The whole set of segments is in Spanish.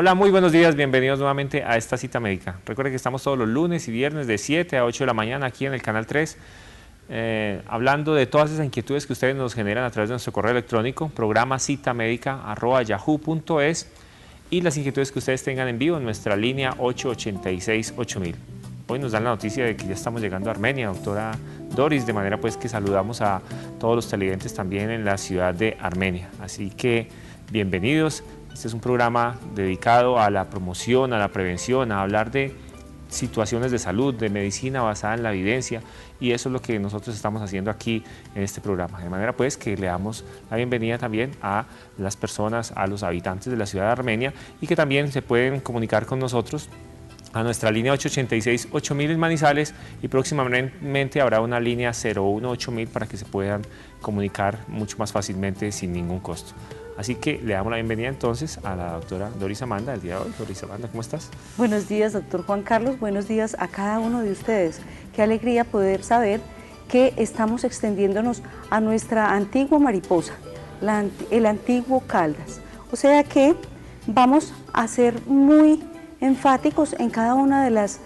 Hola, muy buenos días, bienvenidos nuevamente a esta cita médica. Recuerden que estamos todos los lunes y viernes de 7 a 8 de la mañana aquí en el Canal 3, hablando de todas esas inquietudes que ustedes nos generan a través de nuestro correo electrónico, programa citamedica@yahoo.es, y las inquietudes que ustedes tengan en vivo en nuestra línea 886-8000. Hoy nos dan la noticia de que ya estamos llegando a Armenia, doctora Doris, de manera pues que saludamos a todos los televidentes también en la ciudad de Armenia. Así que bienvenidos. Este es un programa dedicado a la promoción, a la prevención, a hablar de situaciones de salud, de medicina basada en la evidencia, y eso es lo que nosotros estamos haciendo aquí en este programa. De manera pues que le damos la bienvenida también a las personas, a los habitantes de la ciudad de Armenia, y que también se pueden comunicar con nosotros a nuestra línea 886-8000 en Manizales, y próximamente habrá una línea 01-8000 para que se puedan comunicar mucho más fácilmente sin ningún costo. Así que le damos la bienvenida entonces a la doctora Doris Amanda el día de hoy. Doris Amanda, ¿cómo estás? Buenos días, doctor Juan Carlos. Buenos días a cada uno de ustedes. Qué alegría poder saber que estamos extendiéndonos a nuestra antigua mariposa, el antiguo Caldas. O sea que vamos a ser muy enfáticos en cada una de las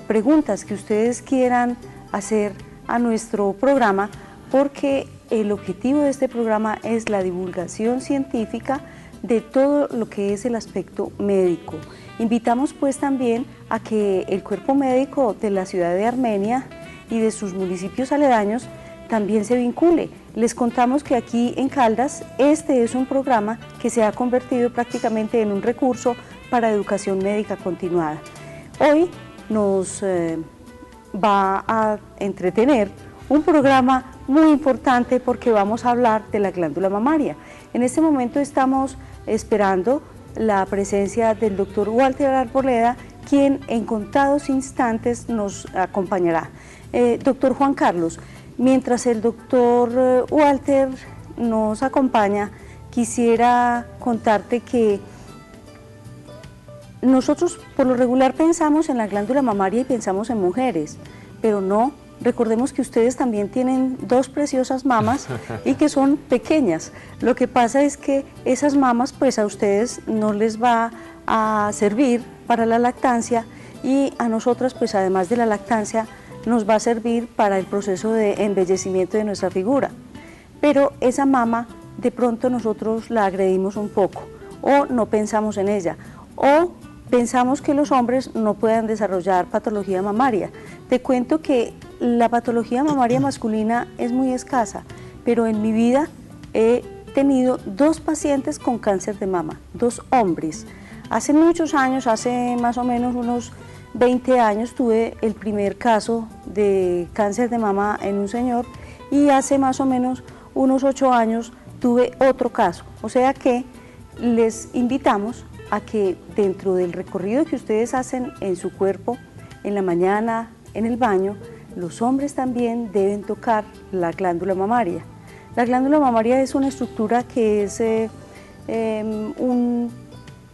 preguntas que ustedes quieran hacer a nuestro programa, porque el objetivo de este programa es la divulgación científica de todo lo que es el aspecto médico. Invitamos pues también a que el cuerpo médico de la ciudad de Armenia y de sus municipios aledaños también se vincule. Les contamos que aquí en Caldas este es un programa que se ha convertido prácticamente en un recurso para educación médica continuada. Hoy nos va a entretener un programa muy importante porque vamos a hablar de la glándula mamaria. En este momento estamos esperando la presencia del doctor Walter Arboleda, quien en contados instantes nos acompañará. Doctor Juan Carlos, mientras el doctor Walter nos acompaña, quisiera contarte que nosotros por lo regular pensamos en la glándula mamaria y pensamos en mujeres, pero no. Recordemos que ustedes también tienen dos preciosas mamas y que son pequeñas. Lo que pasa es que esas mamas pues a ustedes no les va a servir para la lactancia, y a nosotras pues además de la lactancia nos va a servir para el proceso de embellecimiento de nuestra figura. Pero esa mama de pronto nosotros la agredimos un poco, o no pensamos en ella, o pensamos que los hombres no puedan desarrollar patología mamaria. Te cuento que la patología mamaria masculina es muy escasa, pero en mi vida he tenido dos pacientes con cáncer de mama, dos hombres. Hace muchos años, hace más o menos unos 20 años, tuve el primer caso de cáncer de mama en un señor, y hace más o menos unos 8 años tuve otro caso. O sea que les invitamos a que dentro del recorrido que ustedes hacen en su cuerpo, en la mañana, en el baño, los hombres también deben tocar la glándula mamaria. La glándula mamaria es una estructura que es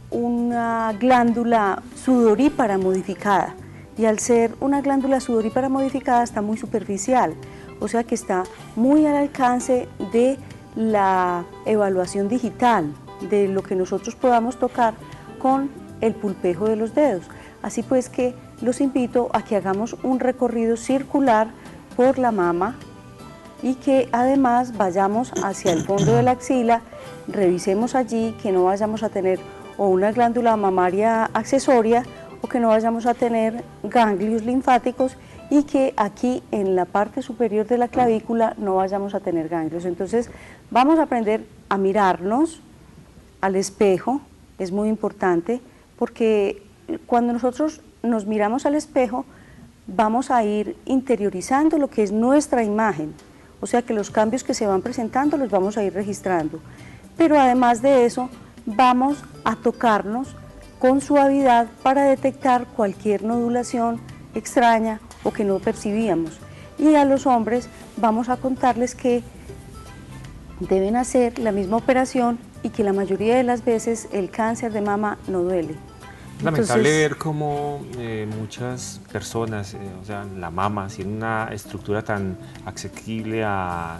una glándula sudorípara modificada, y al ser una glándula sudorípara modificada está muy superficial, o sea que está muy al alcance de la evaluación digital, de lo que nosotros podamos tocar con el pulpejo de los dedos. Así pues que los invito a que hagamos un recorrido circular por la mama, y que además vayamos hacia el fondo de la axila, revisemos allí que no vayamos a tener o una glándula mamaria accesoria, o que no vayamos a tener ganglios linfáticos, y que aquí en la parte superior de la clavícula no vayamos a tener ganglios. Entonces vamos a aprender a mirarnos al espejo. Es muy importante porque cuando nosotros nos miramos al espejo vamos a ir interiorizando lo que es nuestra imagen, o sea que los cambios que se van presentando los vamos a ir registrando, pero además de eso vamos a tocarnos con suavidad para detectar cualquier nodulación extraña o que no percibíamos. Y a los hombres vamos a contarles que deben hacer la misma operación y que la mayoría de las veces el cáncer de mama no duele. Lamentable Entonces, ver cómo muchas personas, o sea, la mama, sin una estructura tan asequible a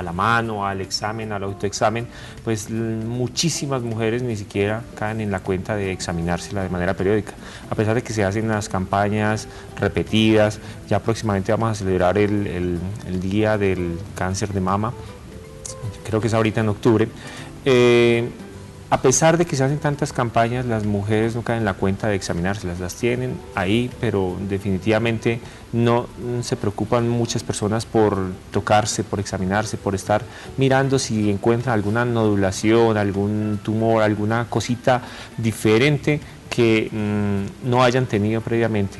la mano, al examen, al autoexamen, pues muchísimas mujeres ni siquiera caen en la cuenta de examinársela de manera periódica. A pesar de que se hacen las campañas repetidas, ya próximamente vamos a celebrar el Día del Cáncer de Mama, creo que es ahorita en octubre. A pesar de que se hacen tantas campañas, las mujeres no caen en la cuenta de examinárselas, las tienen ahí, pero definitivamente no se preocupan muchas personas por tocarse, por examinarse, por estar mirando si encuentran alguna nodulación, algún tumor, alguna cosita diferente que no hayan tenido previamente.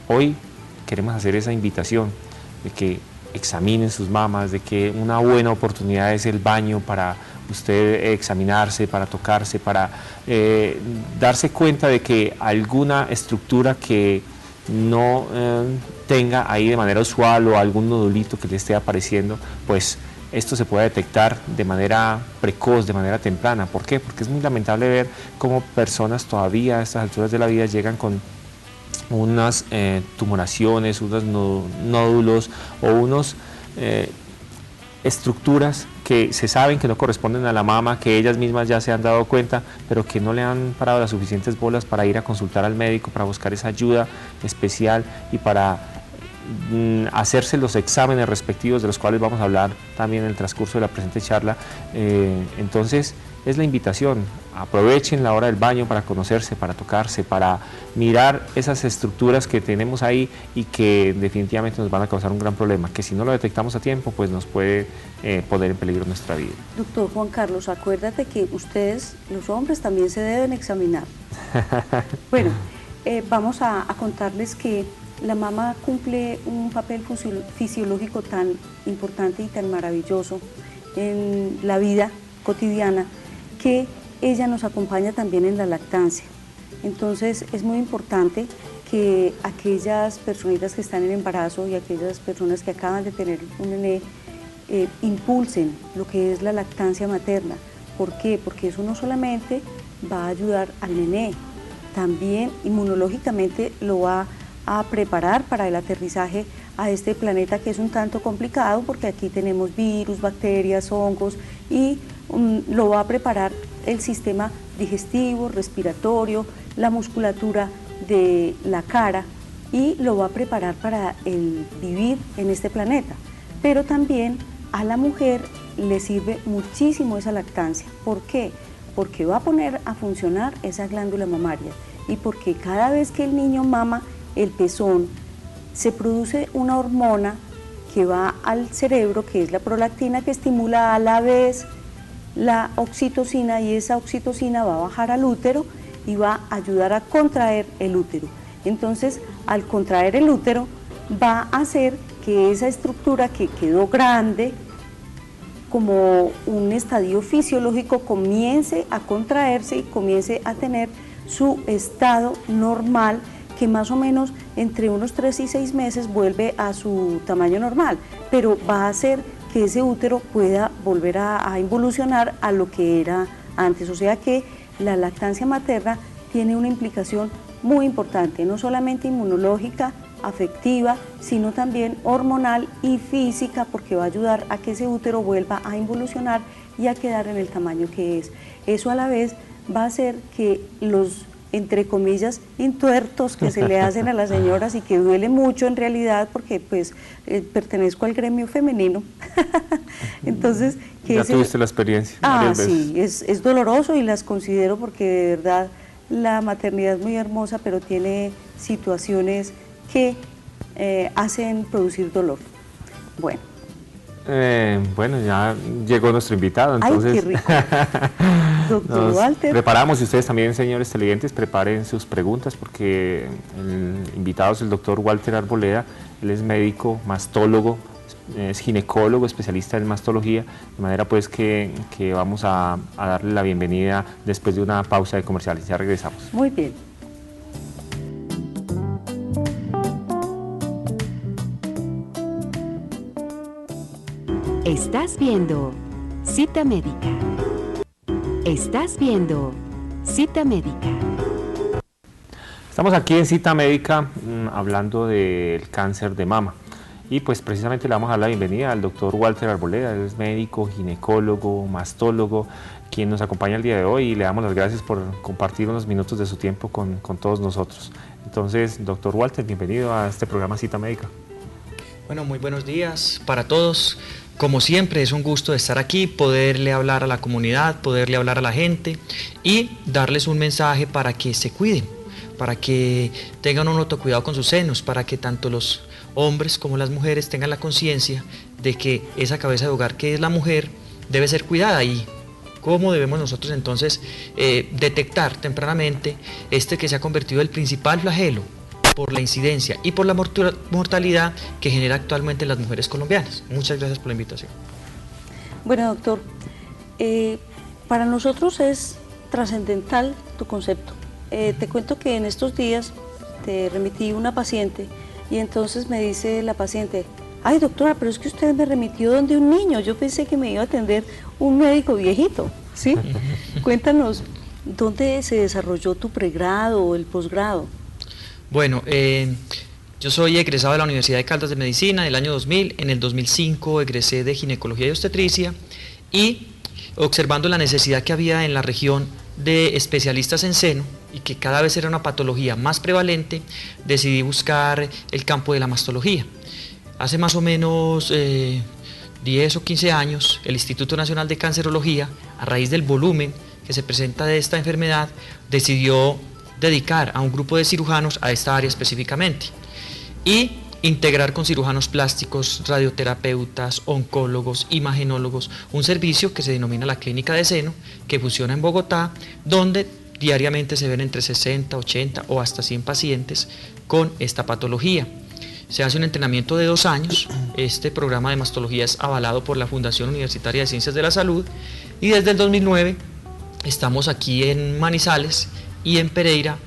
Hoy queremos hacer esa invitación de que examinen sus mamas, de que una buena oportunidad es el baño para usted examinarse, para tocarse, para darse cuenta de que alguna estructura que no tenga ahí de manera usual o algún nodulito que le esté apareciendo, pues esto se puede detectar de manera precoz, de manera temprana. ¿Por qué? Porque es muy lamentable ver cómo personas todavía a estas alturas de la vida llegan con unas tumoraciones, unos nódulos o unos estructuras que se saben que no corresponden a la mama, que ellas mismas ya se han dado cuenta, pero que no le han parado las suficientes bolas para ir a consultar al médico, para buscar esa ayuda especial y para hacerse los exámenes respectivos de los cuales vamos a hablar también en el transcurso de la presente charla. Entonces es la invitación, aprovechen la hora del baño para conocerse, para tocarse, para mirar esas estructuras que tenemos ahí y que definitivamente nos van a causar un gran problema, que si no lo detectamos a tiempo pues nos puede poner en peligro nuestra vida. doctor Juan Carlos, acuérdate que ustedes, los hombres, también se deben examinar. Bueno, vamos a contarles que la mama cumple un papel fisiológico tan importante y tan maravilloso en la vida cotidiana que ella nos acompaña también en la lactancia. Entonces es muy importante que aquellas personitas que están en embarazo y aquellas personas que acaban de tener un nené impulsen lo que es la lactancia materna. ¿Por qué? Porque eso no solamente va a ayudar al nené, también inmunológicamente lo va a preparar para el aterrizaje a este planeta que es un tanto complicado porque aquí tenemos virus, bacterias, hongos y lo va a preparar el sistema digestivo, respiratorio, la musculatura de la cara y lo va a preparar para el vivir en este planeta. Pero también a la mujer le sirve muchísimo esa lactancia. ¿Por qué? Porque va a poner a funcionar esa glándula mamaria y porque cada vez que el niño mama el pezón, se produce una hormona que va al cerebro, que es la prolactina, que estimula a la vez la oxitocina y esa oxitocina va a bajar al útero y va a ayudar a contraer el útero. Entonces, al contraer el útero, va a hacer que esa estructura que quedó grande, como un estadio fisiológico, comience a contraerse y comience a tener su estado normal, que más o menos entre unos 3 y 6 meses vuelve a su tamaño normal, pero va a hacer que ese útero pueda volver a involucionar a lo que era antes. O sea que la lactancia materna tiene una implicación muy importante, no solamente inmunológica, afectiva, sino también hormonal y física, porque va a ayudar a que ese útero vuelva a involucionar y a quedar en el tamaño que es. Eso a la vez va a hacer que los, entre comillas, intuertos que se le hacen a las señoras y que duele mucho en realidad porque pues pertenezco al gremio femenino. Entonces, que ya tuviste la experiencia. Sí, es doloroso y las considero porque de verdad la maternidad es muy hermosa, pero tiene situaciones que hacen producir dolor. Bueno. Bueno, ya llegó nuestro invitado, entonces. ¡Ay, qué rico! Doctor Walter. Preparamos, y ustedes también, señores televidentes, preparen sus preguntas porque el invitado es el doctor Walter Arboleda. Él es médico, mastólogo, es ginecólogo, especialista en mastología, de manera pues que vamos a darle la bienvenida después de una pausa de comerciales. Ya regresamos. Muy bien. Estás viendo Cita Médica. Estás viendo Cita Médica. Estamos aquí en Cita Médica hablando del cáncer de mama y pues precisamente le vamos a dar la bienvenida al doctor Walter Arboleda, él es médico, ginecólogo, mastólogo, quien nos acompaña el día de hoy y le damos las gracias por compartir unos minutos de su tiempo con todos nosotros. Entonces, doctor Walter, bienvenido a este programa Cita Médica. Bueno, muy buenos días para todos. Como siempre, es un gusto estar aquí, poderle hablar a la comunidad, poderle hablar a la gente y darles un mensaje para que se cuiden, para que tengan un autocuidado con sus senos, para que tanto los hombres como las mujeres tengan la conciencia de que esa cabeza de hogar que es la mujer debe ser cuidada y cómo debemos nosotros entonces detectar tempranamente que se ha convertido en el principal flagelo por la incidencia y por la mortalidad que genera actualmente en las mujeres colombianas. Muchas gracias por la invitación. Bueno, doctor, para nosotros es trascendental tu concepto. Te cuento que en estos días te remití una paciente y entonces me dice la paciente: ay doctora, pero es que usted me remitió donde un niño, yo pensé que me iba a atender un médico viejito, ¿sí? Cuéntanos, ¿dónde se desarrolló tu pregrado o el posgrado? Bueno, yo soy egresado de la Universidad de Caldas de Medicina en el año 2000, en el 2005 egresé de Ginecología y Obstetricia y observando la necesidad que había en la región de especialistas en seno y que cada vez era una patología más prevalente, decidí buscar el campo de la mastología. Hace más o menos 10 o 15 años, el Instituto Nacional de Cancerología, a raíz del volumen que se presenta de esta enfermedad, decidió dedicar a un grupo de cirujanos a esta área específicamente y integrar con cirujanos plásticos, radioterapeutas, oncólogos, imagenólogos, un servicio que se denomina la Clínica de Seno, que funciona en Bogotá, donde diariamente se ven entre 60, 80 o hasta 100 pacientes con esta patología. Se hace un entrenamiento de 2 años, este programa de mastología es avalado por la Fundación Universitaria de Ciencias de la Salud y desde el 2009 estamos aquí en Manizales y en Pereira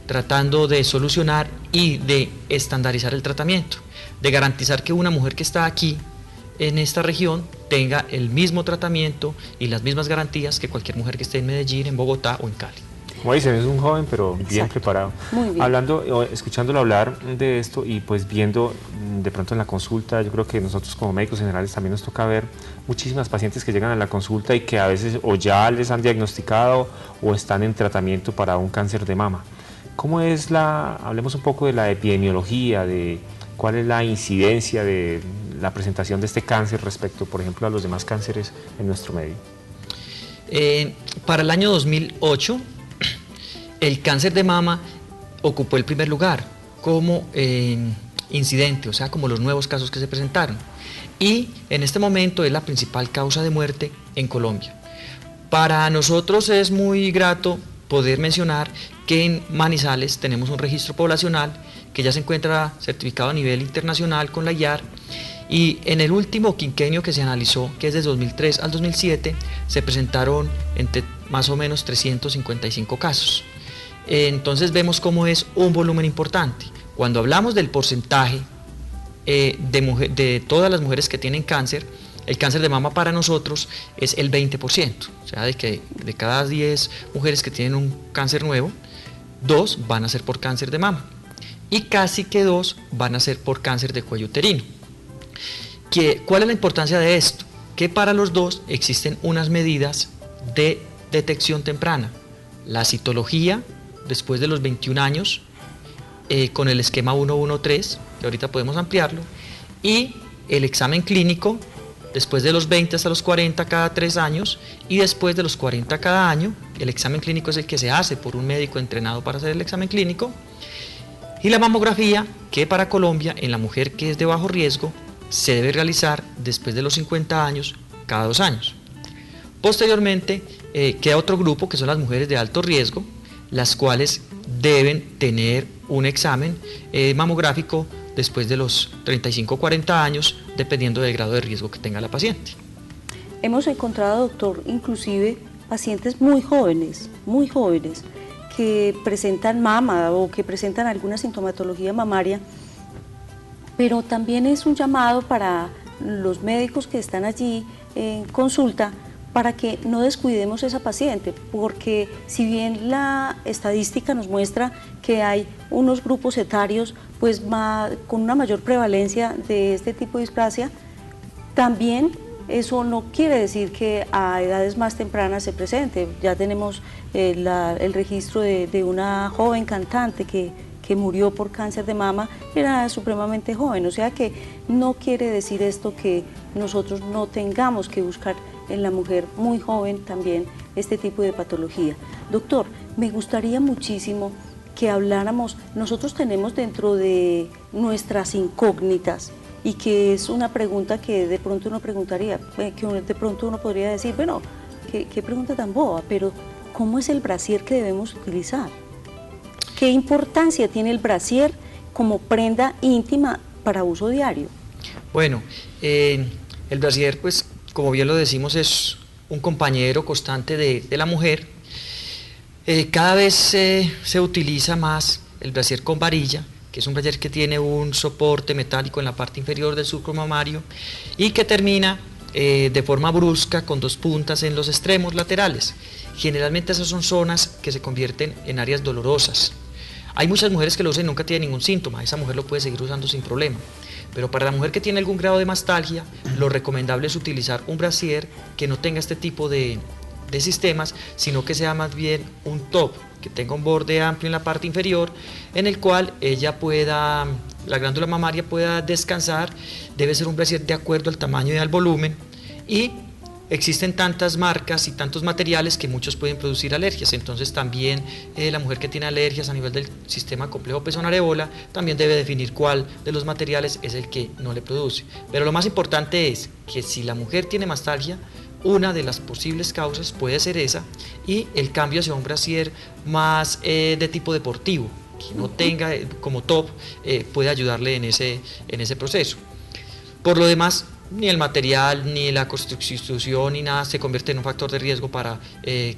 tratando de solucionar y de estandarizar el tratamiento, de garantizar que una mujer que está aquí en esta región tenga el mismo tratamiento y las mismas garantías que cualquier mujer que esté en Medellín, en Bogotá o en Cali. Como dicen, es un joven pero bien Exacto. preparado. Muy bien. Escuchándolo hablar de esto y pues viendo de pronto en la consulta, yo creo que nosotros como médicos generales también nos toca ver muchísimas pacientes que llegan a la consulta y que a veces o ya les han diagnosticado o están en tratamiento para un cáncer de mama. ¿Cómo es hablemos un poco de la epidemiología, de cuál es la incidencia de la presentación de este cáncer respecto, por ejemplo, a los demás cánceres en nuestro medio? Para el año 2008, el cáncer de mama ocupó el primer lugar como incidente, o sea, como los nuevos casos que se presentaron. Y en este momento es la principal causa de muerte en Colombia. Para nosotros es muy grato poder mencionar que en Manizales tenemos un registro poblacional que ya se encuentra certificado a nivel internacional con la IAR y en el último quinquenio que se analizó, que es de 2003 al 2007, se presentaron entre más o menos 355 casos. Entonces vemos cómo es un volumen importante. Cuando hablamos del porcentaje de todas las mujeres que tienen cáncer, el cáncer de mama para nosotros es el 20%, o sea, de cada 10 mujeres que tienen un cáncer nuevo, 2 van a ser por cáncer de mama y casi que 2 van a ser por cáncer de cuello uterino. ¿Cuál es la importancia de esto? Que para los dos existen unas medidas de detección temprana, la citología después de los 21 años, con el esquema 113, que ahorita podemos ampliarlo, y el examen clínico después de los 20 hasta los 40 cada 3 años y después de los 40 cada año. El examen clínico es el que se hace por un médico entrenado para hacer el examen clínico. Y la mamografía, que para Colombia, en la mujer que es de bajo riesgo, se debe realizar después de los 50 años cada 2 años. Posteriormente, queda otro grupo que son las mujeres de alto riesgo, las cuales deben tener un examen mamográfico después de los 35 o 40 años, dependiendo del grado de riesgo que tenga la paciente. Hemos encontrado, doctor, inclusive pacientes muy jóvenes, que presentan mama o que presentan alguna sintomatología mamaria, pero también es un llamado para los médicos que están allí en consulta para que no descuidemos a esa paciente, porque si bien la estadística nos muestra que hay unos grupos etarios pues con una mayor prevalencia de este tipo de displasia, también eso no quiere decir que a edades más tempranas se presente. Ya tenemos el registro de una joven cantante que murió por cáncer de mama, era supremamente joven, o sea que no quiere decir esto que nosotros no tengamos que buscar en la mujer muy joven también este tipo de patología. Doctor, me gustaría muchísimo que habláramos, nosotros tenemos dentro de nuestras incógnitas, y que es una pregunta que de pronto uno preguntaría, que de pronto uno podría decir, bueno, qué pregunta tan boba, pero ¿cómo es el brasier que debemos utilizar? ¿Qué importancia tiene el brasier como prenda íntima para uso diario? Bueno, el brasier, pues, como bien lo decimos, es un compañero constante de la mujer. Cada vez se utiliza más el brasier con varilla, que es un brasier que tiene un soporte metálico en la parte inferior del surco mamario y que termina de forma brusca con dos puntas en los extremos laterales. Generalmente esas son zonas que se convierten en áreas dolorosas. Hay muchas mujeres que lo usan y nunca tienen ningún síntoma, esa mujer lo puede seguir usando sin problema. Pero para la mujer que tiene algún grado de mastalgia, lo recomendable es utilizar un brasier que no tenga este tipo de sistemas, sino que sea más bien un top, que tenga un borde amplio en la parte inferior, en el cual la glándula mamaria pueda descansar. Debe ser un brasier de acuerdo al tamaño y al volumen, y existen tantas marcas y tantos materiales que muchos pueden producir alergias. Entonces también la mujer que tiene alergias a nivel del sistema complejo pezón-areola también debe definir cuál de los materiales es el que no le produce. Pero lo más importante es que si la mujer tiene mastalgia, una de las posibles causas puede ser esa, y el cambio hacia un brasier más de tipo deportivo, que no tenga como top, puede ayudarle en ese proceso. Por lo demás, ni el material, ni la constitución, ni nada se convierte en un factor de riesgo para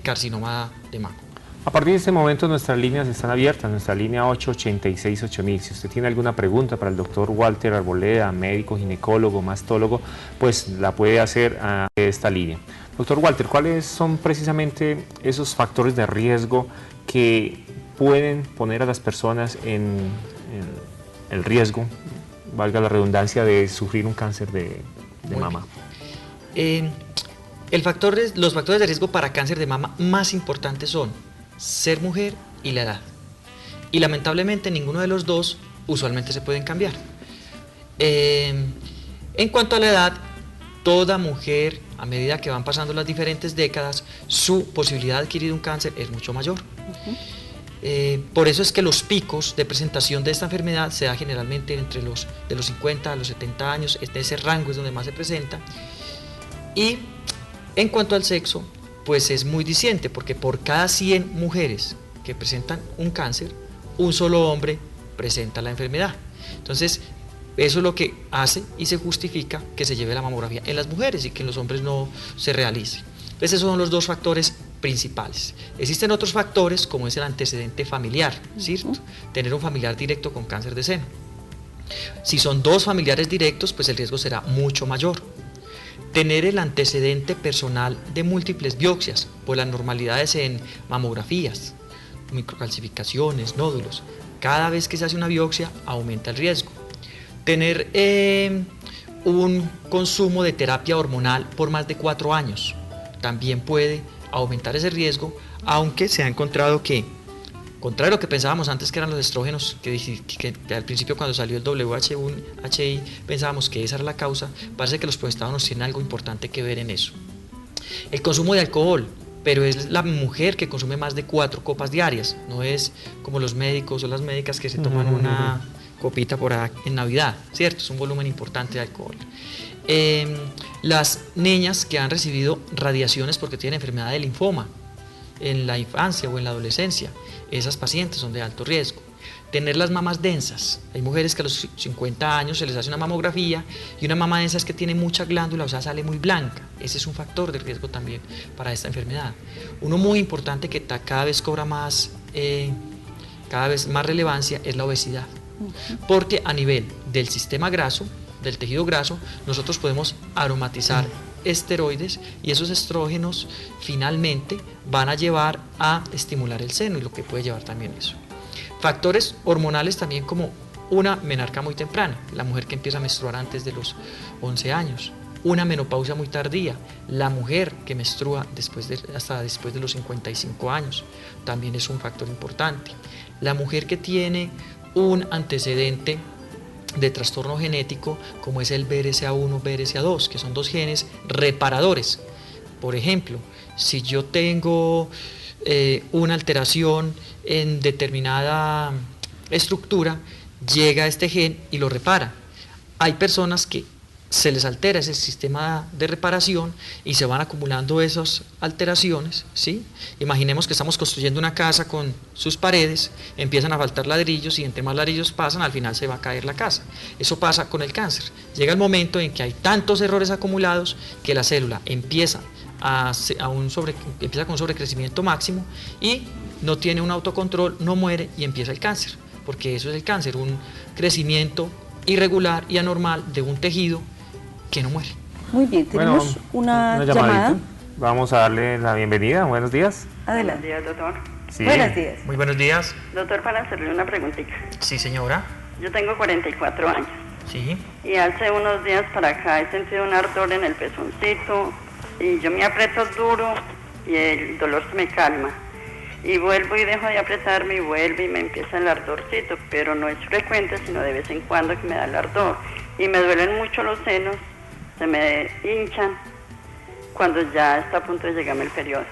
carcinoma de mama. A partir de este momento nuestras líneas están abiertas, nuestra línea 886-8000. Si usted tiene alguna pregunta para el doctor Walter Arboleda, médico, ginecólogo, mastólogo, pues la puede hacer a esta línea. Doctor Walter, ¿cuáles son precisamente esos factores de riesgo que pueden poner a las personas en el riesgo, valga la redundancia, de sufrir un cáncer de mama? Los factores de riesgo para cáncer de mama más importantes son ser mujer y la edad. Y lamentablemente ninguno de los dos usualmente se pueden cambiar. En cuanto a la edad, toda mujer, a medida que van pasando las diferentes décadas, su posibilidad de adquirir un cáncer es mucho mayor. Por eso es que los picos de presentación de esta enfermedad se da generalmente entre de los 50 a los 70 años, ese rango es donde más se presenta. Y en cuanto al sexo, pues es muy diciente, porque por cada 100 mujeres que presentan un cáncer, un solo hombre presenta la enfermedad. Entonces, eso es lo que hace y se justifica que se lleve la mamografía en las mujeres y que en los hombres no se realice. Entonces, esos son los dos factores principales. Existen otros factores, como es el antecedente familiar, ¿cierto? Tener un familiar directo con cáncer de seno. Si son dos familiares directos, pues el riesgo será mucho mayor. Tener el antecedente personal de múltiples biopsias por las normalidades en mamografías, microcalcificaciones, nódulos. Cada vez que se hace una biopsia aumenta el riesgo. Tener un consumo de terapia hormonal por más de 4 años también puede aumentar ese riesgo, aunque se ha encontrado que, contrario a lo que pensábamos antes que eran los estrógenos, que al principio cuando salió el WHO-HI pensábamos que esa era la causa, parece que los progestágenos tienen algo importante que ver en eso. El consumo de alcohol, pero es la mujer que consume más de 4 copas diarias, no es como los médicos o las médicas que se toman una copita por ahí en Navidad, ¿cierto? Es un volumen importante de alcohol. Las niñas que han recibido radiaciones porque tienen enfermedad de linfoma en la infancia o en la adolescencia, esas pacientes son de alto riesgo. Tener las mamas densas, hay mujeres que a los 50 años se les hace una mamografía y una mama densa es que tiene mucha glándula, o sea, sale muy blanca. Ese es un factor de riesgo también para esta enfermedad. Uno muy importante que cada vez cobra cada vez más relevancia es la obesidad, porque a nivel del sistema graso, del tejido graso, nosotros podemos aromatizar esteroides y esos estrógenos finalmente van a llevar a estimular el seno y lo que puede llevar también eso. Factores hormonales también como una menarca muy temprana, la mujer que empieza a menstruar antes de los 11 años, una menopausia muy tardía, la mujer que menstrua hasta después de los 55 años, también es un factor importante. La mujer que tiene un antecedente de trastorno genético como es el BRCA1, BRCA2, que son dos genes reparadores. Por ejemplo, si yo tengo una alteración en determinada estructura, llega este gen y lo repara. Hay personas que se les altera ese sistema de reparación y se van acumulando esas alteraciones, ¿sí? Imaginemos que estamos construyendo una casa con sus paredes, empiezan a faltar ladrillos y entre más ladrillos pasan, al final se va a caer la casa. Eso pasa con el cáncer. Llega el momento en que hay tantos errores acumulados que la célula empieza con un sobrecrecimiento máximo y no tiene un autocontrol, no muere y empieza el cáncer, porque eso es el cáncer, un crecimiento irregular y anormal de un tejido que no muere. Muy bien, tenemos una llamada. Vamos a darle la bienvenida. Buenos días. Adelante. Buenos días, doctor. Sí. Buenos días. Muy buenos días. Doctor, para hacerle una preguntita. Sí, señora. Yo tengo 44 años. Sí. Y hace unos días para acá he sentido un ardor en el pezoncito y yo me aprieto duro y el dolor se me calma. Y vuelvo y dejo de apretarme y vuelve y me empieza el ardorcito, pero no es frecuente, sino de vez en cuando que me da el ardor. Y me duelen mucho los senos, se me hinchan cuando ya está a punto de llegarme el periodo.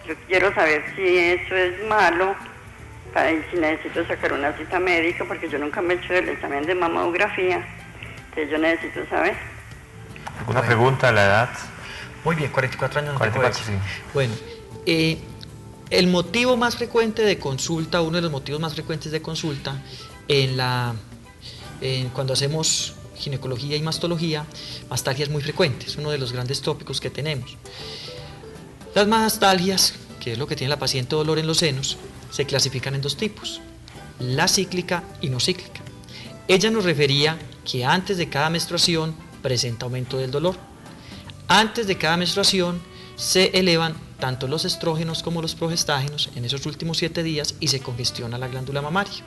Yo quiero saber si eso es malo y si necesito sacar una cita médica, porque yo nunca me he hecho el examen de mamografía, entonces yo necesito saber. ¿Alguna pregunta? ¿La edad? Muy bien, 44 años. 44, sí. Bueno, el motivo más frecuente de consulta, uno de los motivos más frecuentes de consulta cuando hacemos ginecología y mastología, mastalgia es muy frecuente, es uno de los grandes tópicos que tenemos. Las mastalgias, que es lo que tiene la paciente dolor en los senos, se clasifican en dos tipos, la cíclica y no cíclica. Ella nos refería que antes de cada menstruación presenta aumento del dolor. Antes de cada menstruación se elevan tanto los estrógenos como los progestágenos en esos últimos 7 días y se congestiona la glándula mamaria.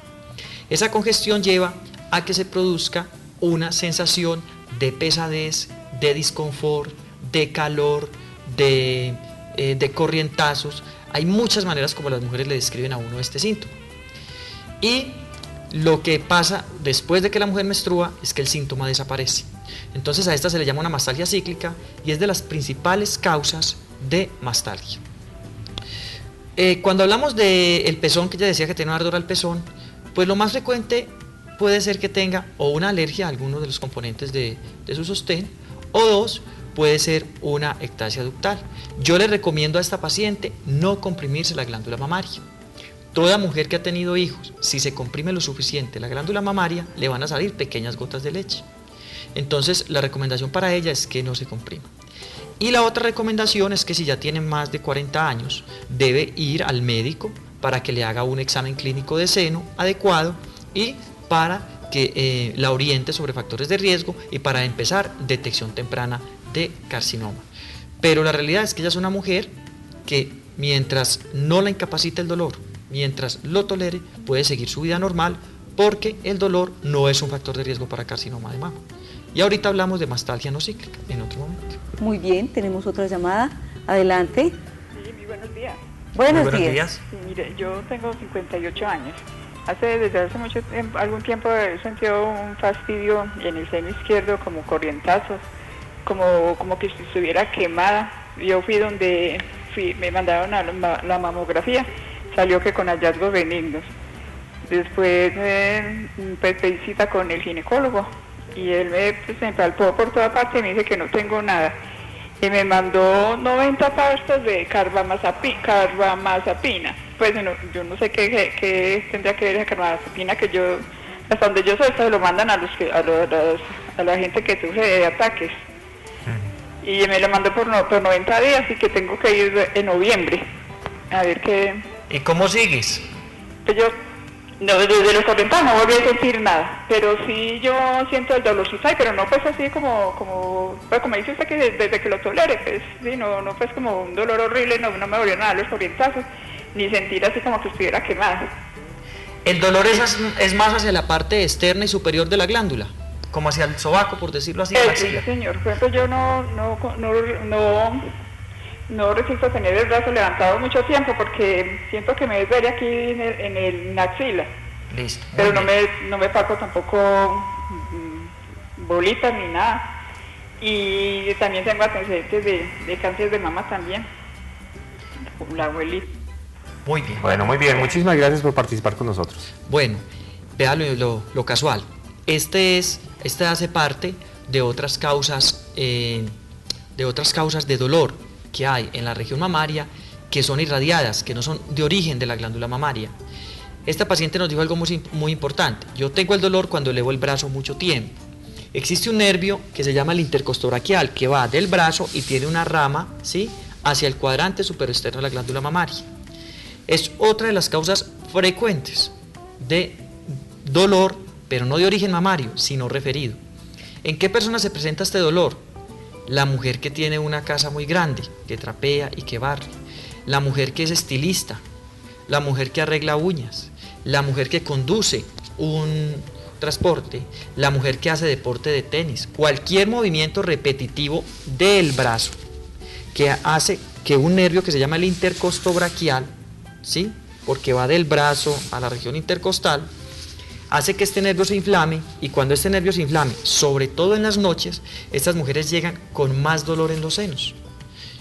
Esa congestión lleva a que se produzca una sensación de pesadez, de disconfort, de calor, de corrientazos. Hay muchas maneras como las mujeres le describen a uno este síntoma. Y lo que pasa después de que la mujer menstrua es que el síntoma desaparece. Entonces a esta se le llama una mastalgia cíclica y es de las principales causas de mastalgia. Cuando hablamos del pezón, que ella decía que tiene un ardor al pezón, pues lo más frecuente puede ser que tenga o una alergia a alguno de los componentes de su sostén, o dos, puede ser una ectasia ductal. Yo le recomiendo a esta paciente no comprimirse la glándula mamaria. Toda mujer que ha tenido hijos, si se comprime lo suficiente la glándula mamaria, le van a salir pequeñas gotas de leche. Entonces la recomendación para ella es que no se comprima. Y la otra recomendación es que si ya tiene más de 40 años, debe ir al médico para que le haga un examen clínico de seno adecuado y para que la oriente sobre factores de riesgo y para empezar detección temprana de carcinoma. Pero la realidad es que ella es una mujer que mientras no la incapacite el dolor, mientras lo tolere, puede seguir su vida normal porque el dolor no es un factor de riesgo para carcinoma de mama. Y ahorita hablamos de mastalgia no cíclica en otro momento. Muy bien, tenemos otra llamada. Adelante. Sí, muy buenos días. Buenos días. Sí, mire, yo tengo 58 años. Desde hace mucho tiempo, algún tiempo he sentido un fastidio en el seno izquierdo, como corrientazos, como que si estuviera quemada. Yo fui me mandaron a la mamografía, salió que con hallazgos benignos. Después pues, pedí cita con el ginecólogo y él me palpó por toda parte y me dice que no tengo nada. Y me mandó 90 pastas de carbamazepina. Pues yo no sé qué tendría que ver esa carbamazepina, que yo, hasta donde yo sé, esto se lo mandan a la gente que sufre de ataques. Y me lo mandó por 90 días y que tengo que ir en noviembre. A ver qué... ¿Y cómo sigues? Pues yo No, desde los orientales no volví a sentir nada, pero sí yo siento el dolor, pero no pues así pues como dice usted que desde que lo tolere, pues sí, no pues como un dolor horrible, no me volvió nada los orientazos, ni sentir así como que estuviera quemada. ¿El dolor es más hacia la parte externa y superior de la glándula? Como hacia el sobaco, por decirlo así. Sí, señor, por ejemplo yo no resisto tener el brazo levantado mucho tiempo porque siento que me duele aquí en la axila. Listo. Pero no me paso tampoco bolitas ni nada. Y también tengo antecedentes de cáncer de mama también. La abuelita. Muy bien. Bueno, muy bien. Muchísimas gracias por participar con nosotros. Bueno, vea lo casual. Este hace parte de otras causas de dolor que hay en la región mamaria, que son irradiadas, que no son de origen de la glándula mamaria. Esta paciente nos dijo algo muy importante. Yo tengo el dolor cuando elevo el brazo mucho tiempo. Existe un nervio que se llama el intercostobraquial, que va del brazo y tiene una rama, ¿sí?, hacia el cuadrante superexterno de la glándula mamaria. Es otra de las causas frecuentes de dolor, pero no de origen mamario, sino referido. ¿En qué persona se presenta este dolor? La mujer que tiene una casa muy grande, que trapea y que barre, la mujer que es estilista, la mujer que arregla uñas, la mujer que conduce un transporte, la mujer que hace deporte de tenis, cualquier movimiento repetitivo del brazo que hace que un nervio que se llama el intercostobraquial, ¿sí?, porque va del brazo a la región intercostal, hace que este nervio se inflame, y cuando este nervio se inflame, sobre todo en las noches, estas mujeres llegan con más dolor en los senos.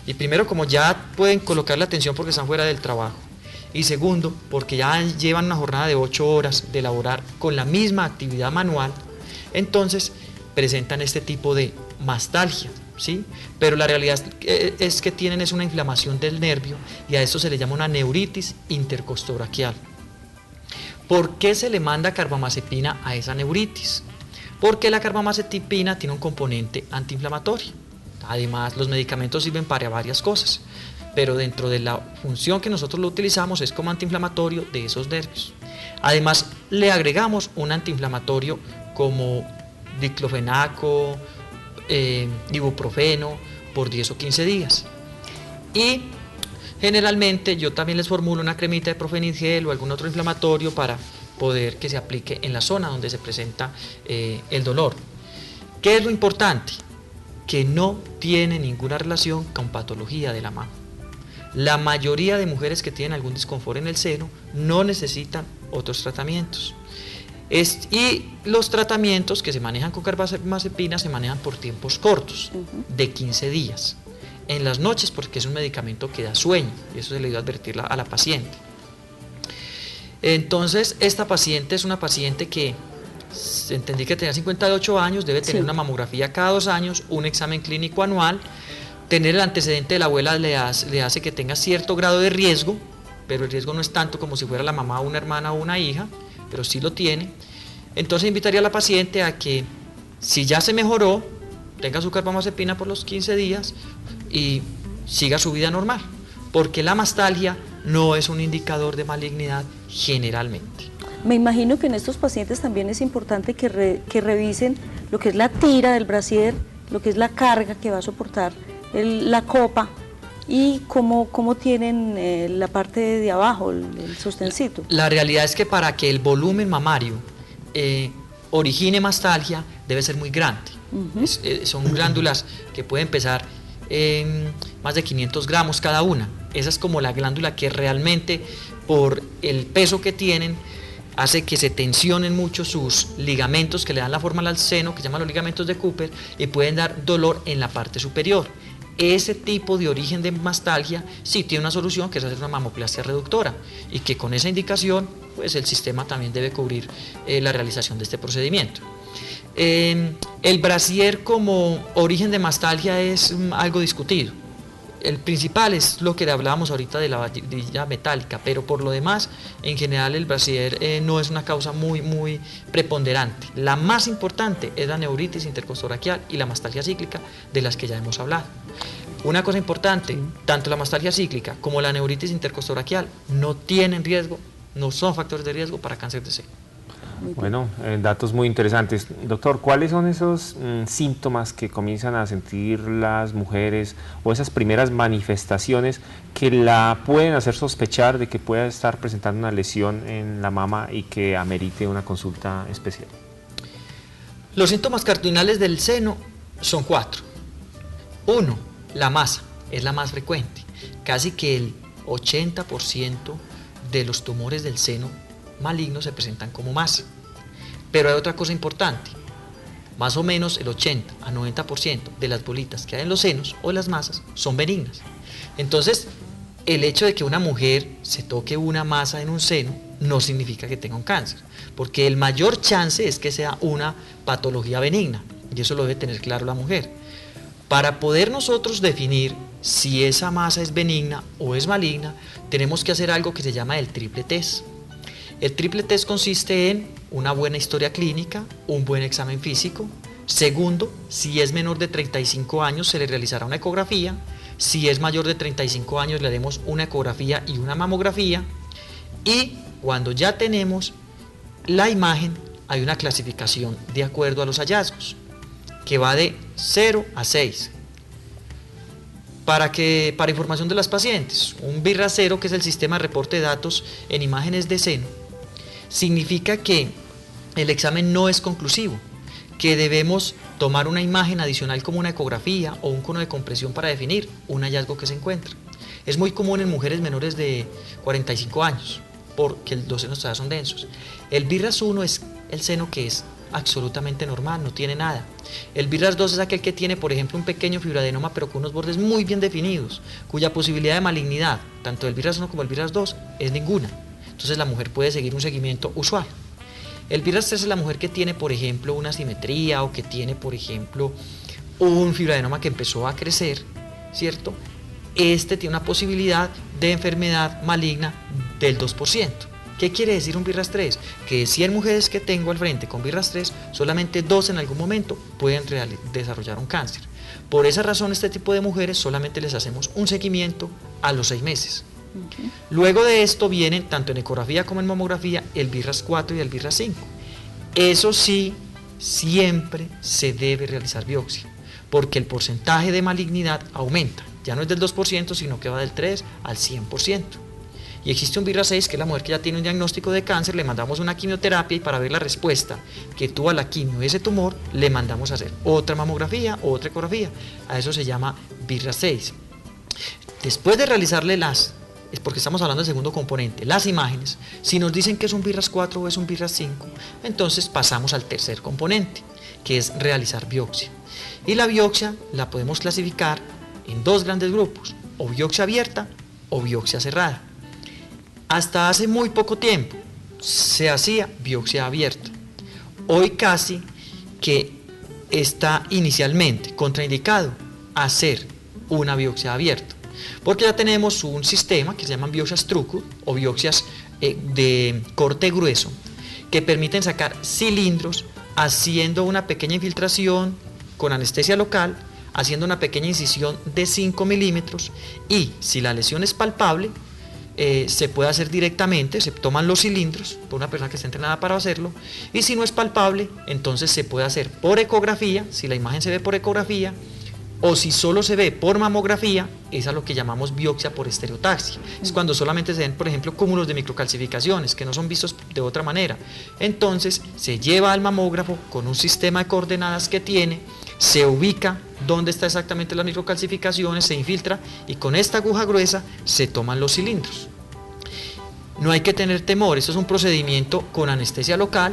Y primero, como ya pueden colocar la atención porque están fuera del trabajo, y segundo, porque ya llevan una jornada de 8 horas de laborar con la misma actividad manual, entonces presentan este tipo de mastalgia, ¿sí? Pero la realidad es que tienen una inflamación del nervio, y a esto se le llama una neuritis intercostobraquial. ¿Por qué se le manda carbamazepina a esa neuritis? Porque la carbamazepina tiene un componente antiinflamatorio. Además, los medicamentos sirven para varias cosas, pero dentro de la función que nosotros lo utilizamos es como antiinflamatorio de esos nervios. Además, le agregamos un antiinflamatorio como diclofenaco, ibuprofeno por 10 o 15 días. Y generalmente yo también les formulo una cremita de profenigel o algún otro inflamatorio para poder que se aplique en la zona donde se presenta el dolor. ¿Qué es lo importante? Que no tiene ninguna relación con patología de la mama. La mayoría de mujeres que tienen algún disconfort en el seno no necesitan otros tratamientos. Y los tratamientos que se manejan con carbamazepina se manejan por tiempos cortos, de 15 días. En las noches, porque es un medicamento que da sueño, y eso se le dio a advertir a la paciente. Entonces, esta paciente es una paciente que entendí que tenía 58 años, debe tener una mamografía cada 2 años, un examen clínico anual. Tener el antecedente de la abuela le hace que tenga cierto grado de riesgo, pero el riesgo no es tanto como si fuera la mamá, una hermana o una hija, pero sí lo tiene. Entonces invitaría a la paciente a que, si ya se mejoró, tenga su carbamazepina por los 15 días y siga su vida normal, porque la mastalgia no es un indicador de malignidad generalmente. Me imagino que en estos pacientes también es importante que revisen lo que es la tira del brasier, lo que es la carga que va a soportar la copa, y cómo tienen la parte de abajo, el sostencito. La realidad es que para que el volumen mamario origine mastalgia debe ser muy grande. Son glándulas que pueden pesar más de 500 gramos cada una. Esa es como la glándula que realmente, por el peso que tienen, hace que se tensionen mucho sus ligamentos que le dan la forma al seno, que se llaman los ligamentos de Cooper, y pueden dar dolor en la parte superior. Ese tipo de origen de mastalgia sí tiene una solución, que es hacer una mamoplastia reductora, y que con esa indicación pues el sistema también debe cubrir la realización de este procedimiento. El brasier como origen de mastalgia es algo discutido. El principal es lo que hablábamos ahorita de la varilla metálica, pero por lo demás, en general el brasier no es una causa muy preponderante. La más importante es la neuritis intercostobraquial y la mastalgia cíclica, de las que ya hemos hablado. Una cosa importante, tanto la mastalgia cíclica como la neuritis intercostobraquial no tienen riesgo no son factores de riesgo para cáncer de seno. Bueno, datos muy interesantes. Doctor, ¿cuáles son esos síntomas que comienzan a sentir las mujeres o esas primeras manifestaciones que la pueden hacer sospechar de que pueda estar presentando una lesión en la mama y que amerite una consulta especial? Los síntomas cardinales del seno son 4. 1. La masa es la más frecuente. Casi que el 80% de los tumores del seno malignos se presentan como masa. Pero hay otra cosa importante, más o menos el 80 a 90% de las bolitas que hay en los senos o las masas son benignas. Entonces, el hecho de que una mujer se toque una masa en un seno no significa que tenga un cáncer, porque el mayor chance es que sea una patología benigna, y eso lo debe tener claro la mujer. Para poder nosotros definir si esa masa es benigna o es maligna, tenemos que hacer algo que se llama el triple test. El triple test consiste en una buena historia clínica, un buen examen físico. Segundo, si es menor de 35 años se le realizará una ecografía. Si es mayor de 35 años le haremos una ecografía y una mamografía. Y cuando ya tenemos la imagen, hay una clasificación de acuerdo a los hallazgos, que va de 0 a 6. Para información de las pacientes, un BIRRA 0, que es el sistema de reporte de datos en imágenes de seno, significa que el examen no es conclusivo, que debemos tomar una imagen adicional como una ecografía o un cono de compresión para definir un hallazgo que se encuentra. Es muy común en mujeres menores de 45 años, porque los senos todavía son densos. El BIRRAS 1 es el seno que es absolutamente normal, no tiene nada. El BIRRAS 2 es aquel que tiene, por ejemplo, un pequeño fibroadenoma, pero con unos bordes muy bien definidos, cuya posibilidad de malignidad, tanto del BIRRAS 1 como el BIRRAS 2, es ninguna. Entonces la mujer puede seguir un seguimiento usual. El BIRRAS 3 es la mujer que tiene, por ejemplo, una asimetría o que tiene, por ejemplo, un fibroadenoma que empezó a crecer, ¿cierto? Este tiene una posibilidad de enfermedad maligna del 2%. ¿Qué quiere decir un BIRRAS 3? Que de 100 mujeres que tengo al frente con BIRRAS 3, solamente 2 en algún momento pueden desarrollar un cáncer. Por esa razón, este tipo de mujeres solamente les hacemos un seguimiento a los 6 meses. Luego de esto vienen, tanto en ecografía como en mamografía, el BIRRAS 4 y el BIRRAS 5. Eso sí, siempre se debe realizar biopsia, porque el porcentaje de malignidad aumenta. Ya no es del 2%, sino que va del 3 al 100%. Y existe un BIRRAS 6, que es la mujer que ya tiene un diagnóstico de cáncer, le mandamos una quimioterapia y para ver la respuesta que tuvo a la quimio ese tumor, le mandamos a hacer otra mamografía o otra ecografía. A eso se llama BIRRAS 6. Después de realizarle es porque estamos hablando del segundo componente, las imágenes, si nos dicen que es un BIRRAS 4 o es un BIRRAS 5, entonces pasamos al tercer componente, que es realizar biopsia. Y la biopsia la podemos clasificar en 2 grandes grupos, o biopsia abierta o biopsia cerrada. Hasta hace muy poco tiempo se hacía biopsia abierta. Hoy casi que está inicialmente contraindicado hacer una biopsia abierta, porque ya tenemos un sistema que se llaman biopsias truco o biopsias de corte grueso, que permiten sacar cilindros haciendo una pequeña infiltración con anestesia local, haciendo una pequeña incisión de 5 milímetros, y si la lesión es palpable, se puede hacer directamente, se toman los cilindros por una persona que esté entrenada para hacerlo, y si no es palpable, entonces se puede hacer por ecografía, si la imagen se ve por ecografía, o si solo se ve por mamografía, es a lo que llamamos biopsia por estereotaxia. Es cuando solamente se ven, por ejemplo, cúmulos de microcalcificaciones que no son vistos de otra manera. Entonces se lleva al mamógrafo con un sistema de coordenadas que tiene, se ubica dónde está exactamente las microcalcificaciones, se infiltra y con esta aguja gruesa se toman los cilindros. No hay que tener temor, esto es un procedimiento con anestesia local,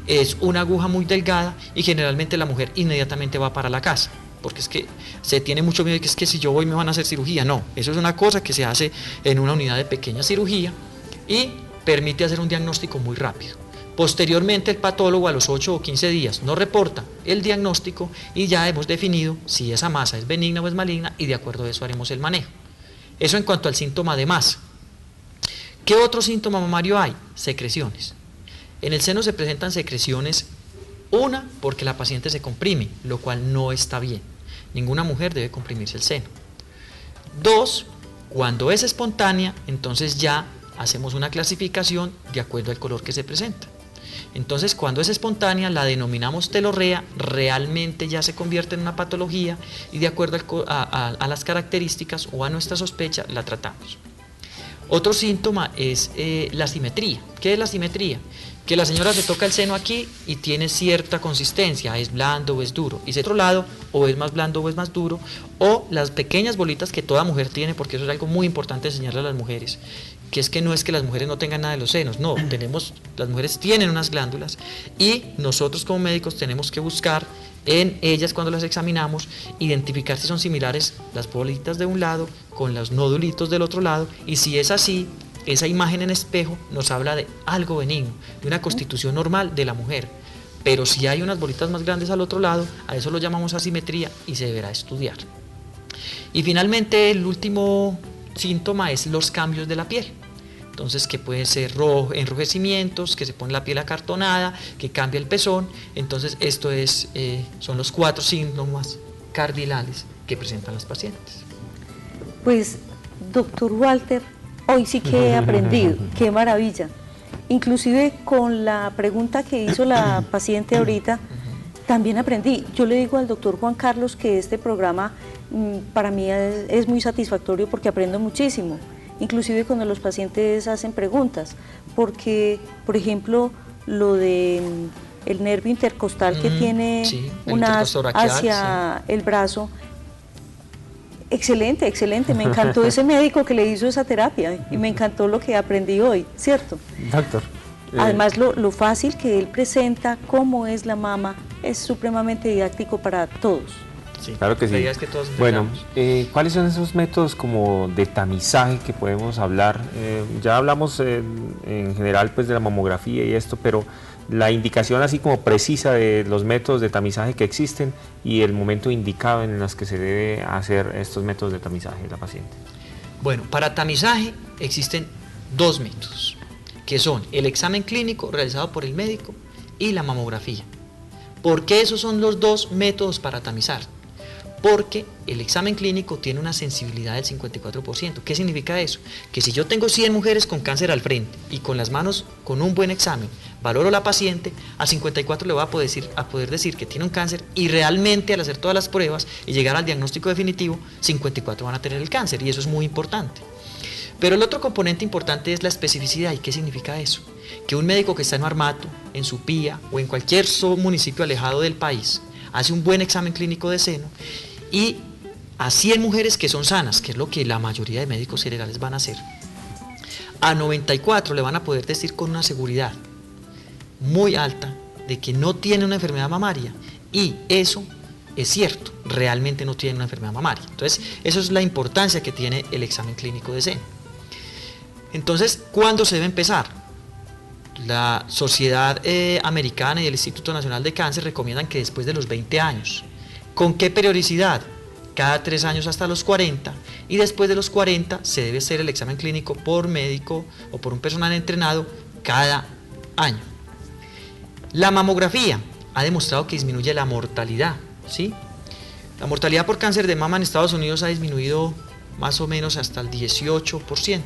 es una aguja muy delgada y generalmente la mujer inmediatamente va para la casa, porque es que se tiene mucho miedo de que es que si yo voy me van a hacer cirugía. No, eso es una cosa que se hace en una unidad de pequeña cirugía y permite hacer un diagnóstico muy rápido. Posteriormente el patólogo a los 8 o 15 días nos reporta el diagnóstico y ya hemos definido si esa masa es benigna o es maligna y de acuerdo a eso haremos el manejo. Eso en cuanto al síntoma de masa. ¿Qué otro síntoma mamario hay? Secreciones. En el seno se presentan secreciones, una, porque la paciente se comprime, lo cual no está bien. Ninguna mujer debe comprimirse el seno. 2, cuando es espontánea, entonces ya hacemos una clasificación de acuerdo al color que se presenta. Entonces, cuando es espontánea, la denominamos telorrea, realmente ya se convierte en una patología y de acuerdo a las características o a nuestra sospecha, la tratamos. Otro síntoma es la simetría. ¿Qué es la simetría? Que la señora se toca el seno aquí y tiene cierta consistencia, es blando o es duro, y de otro lado, o es más blando o es más duro, o las pequeñas bolitas que toda mujer tiene, porque eso es algo muy importante enseñarle a las mujeres, que es que no es que las mujeres no tengan nada de los senos, no, las mujeres tienen unas glándulas y nosotros como médicos tenemos que buscar en ellas cuando las examinamos, identificar si son similares las bolitas de un lado con los nodulitos del otro lado, y si es así, esa imagen en espejo nos habla de algo benigno, de una constitución normal de la mujer. Pero si hay unas bolitas más grandes al otro lado, a eso lo llamamos asimetría y se deberá estudiar. Y finalmente el último síntoma es los cambios de la piel. Entonces, que pueden ser enrojecimientos, que se pone la piel acartonada, que cambia el pezón. Entonces, esto son los 4 síntomas cardinales que presentan las pacientes. Pues, doctor Walter, hoy sí que he aprendido, qué maravilla. Inclusive con la pregunta que hizo la paciente ahorita, también aprendí. Yo le digo al doctor Juan Carlos que este programa para mí es muy satisfactorio porque aprendo muchísimo. Inclusive cuando los pacientes hacen preguntas, porque, por ejemplo, lo de el nervio intercostal que tiene hacia el brazo, excelente, excelente, me encantó ese médico que le hizo esa terapia y me encantó lo que aprendí hoy, ¿cierto? Doctor. Además, lo fácil que él presenta, cómo es la mama, es supremamente didáctico para todos. Sí, claro que sí. La idea es que todos bueno, ¿cuáles son esos métodos como de tamizaje que podemos hablar? Ya hablamos en general pues de la mamografía y esto, pero la indicación así como precisa de los métodos de tamizaje que existen y el momento indicado en los que se debe hacer estos métodos de tamizaje de la paciente. Bueno, para tamizaje existen 2 métodos, que son el examen clínico realizado por el médico y la mamografía. ¿Por qué esos son los 2 métodos para tamizar? Porque el examen clínico tiene una sensibilidad del 54%. ¿Qué significa eso? Que si yo tengo 100 mujeres con cáncer al frente y con las manos con un buen examen, valoro a la paciente, a 54 le voy a poder decir que tiene un cáncer y realmente al hacer todas las pruebas y llegar al diagnóstico definitivo, 54 van a tener el cáncer y eso es muy importante. Pero el otro componente importante es la especificidad. ¿Y qué significa eso? Que un médico que está en Marmato, en Supía o en cualquier municipio alejado del país hace un buen examen clínico de seno y a 100 mujeres que son sanas, que es lo que la mayoría de médicos generales van a hacer, a 94 le van a poder decir con una seguridad muy alta de que no tiene una enfermedad mamaria, y eso es cierto, realmente no tiene una enfermedad mamaria. Entonces, eso es la importancia que tiene el examen clínico de seno. Entonces, ¿cuándo se debe empezar? La Sociedad Americana y el Instituto Nacional de Cáncer recomiendan que después de los 20 años. ¿Con qué periodicidad? Cada 3 años hasta los 40, y después de los 40 se debe hacer el examen clínico por médico o por un personal entrenado cada año. La mamografía ha demostrado que disminuye la mortalidad, ¿sí? La mortalidad por cáncer de mama en Estados Unidos ha disminuido más o menos hasta el 18%.